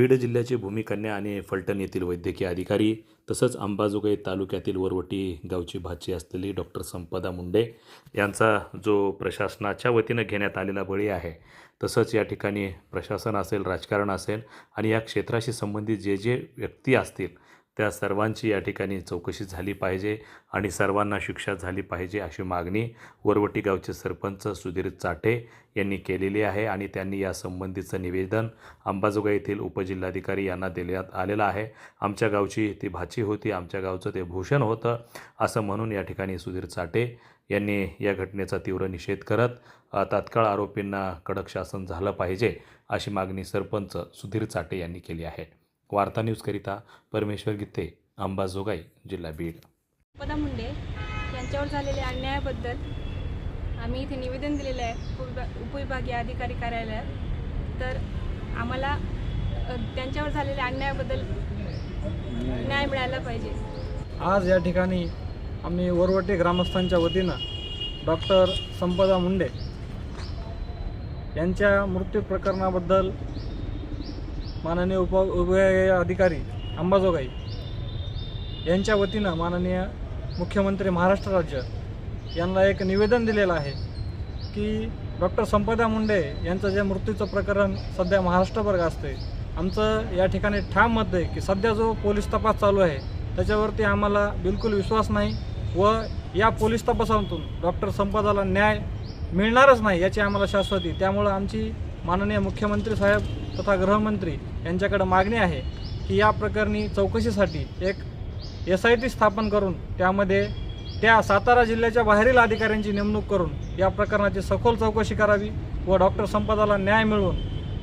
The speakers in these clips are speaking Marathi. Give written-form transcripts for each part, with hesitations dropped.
बीड जिल्ह्याचे भूमिकन्या आणि फलटण येथील वैद्यकीय अधिकारी तसंच अंबाजोगाई तालुक्यातील वरवटी गावची भाची असलेली डॉक्टर संपदा मुंडे यांचा जो प्रशासनाच्या वतीनं घेण्यात आलेला बळी आहे, तसंच या ठिकाणी प्रशासन असेल, राजकारण असेल आणि या क्षेत्राशी संबंधित जे जे व्यक्ती असतील त्या सर्वांची या ठिकाणी चौकशी झाली पाहिजे आणि सर्वांना शिक्षा झाली पाहिजे अशी मागणी वरवटी गावचे सरपंच सुधीर चाटे यांनी केलेली आहे आणि त्यांनी या संबंधीचं निवेदन अंबाजोगाई येथील उपजिल्हाधिकारी यांना देण्यात आलेलं आहे। आमच्या गावची ती भाची होती, आमच्या गावचं ते भूषण होतं असं म्हणून या ठिकाणी सुधीर चाटे यांनी या घटनेचा तीव्र निषेध करत तात्काळ आरोपींना कडक शासन झालं पाहिजे अशी मागणी सरपंच सुधीर चाटे यांनी केली आहे। वार्ता न्यूजकरिता परमेश्वर गित्ते, अंबाजोगाई, जिल्हा बीड। संपदा मुंडे यांच्यावर झालेल्या अन्यायाबद्दल आम्ही इथे निवेदन दिलेले आहे उपविभागीय अधिकारी कार्यालयात। तर आम्हाला त्यांच्यावर झालेल्या अन्यायाबद्दल न्याय मिळाला पाहिजे। आज या ठिकाणी आम्ही वरवटी ग्रामस्थांच्या वतीनं डॉक्टर संपदा मुंडे यांच्या मृत्यू प्रकरणाबद्दल माननीय उपविभागीय अधिकारी अंबाजोगाई यांच्या वतीनं माननीय मुख्यमंत्री महाराष्ट्र राज्य यांना एक निवेदन दिलेलं आहे की डॉक्टर संपदा मुंडे यांचं जे मृत्यूचं प्रकरण सध्या महाराष्ट्रभर गाजते। आमचं या ठिकाणी ठाम मत आहे की सध्या जो पोलीस तपास चालू आहे त्याच्यावरती आम्हाला बिलकुल विश्वास नाही व या पोलीस तपासातून डॉक्टर संपदाला न्याय मिळणारच नाही याची आम्हाला शाश्वती। त्यामुळं आमची माननीय मुख्यमंत्री साहेब तथा गृहमंत्री यांच्याकडे मागणी आहे की या प्रकरणी चौकशीसाठी एक SIT स्थापन करून त्यामध्ये त्या सातारा जिल्ह्याच्या बाहेरील अधिकाऱ्यांची नेमणूक करून या प्रकरणाची सखोल चौकशी करावी व डॉक्टर संपदाला न्याय मिळवून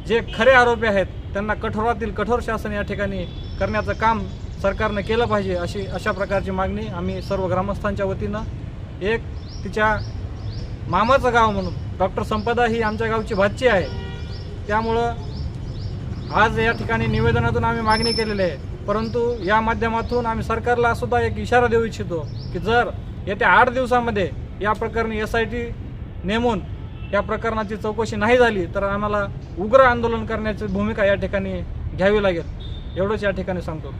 जे खरे आरोपी आहेत त्यांना कठोरातील कठोर शासन या ठिकाणी करण्याचं काम सरकारनं केलं पाहिजे अशा प्रकारची मागणी आम्ही सर्व ग्रामस्थांच्या वतीनं एक तिच्या मामाचं गाव म्हणून डॉक्टर संपदा ही आमच्या गावची भाची आहे त्यामुळं आज या ठिकाणी निवेदनातून आम्ही मागणी केलेली आहे। परंतु या माध्यमातून आम्ही सरकारला सुद्धा एक इशारा देऊ इच्छितो की जर येत्या 8 दिवसामध्ये या प्रकरणी SIT नेमून या प्रकरणाची चौकशी नाही झाली तर आम्हाला उग्र आंदोलन करण्याची भूमिका या ठिकाणी घ्यावी लागेल, एवढंच या ठिकाणी सांगतो।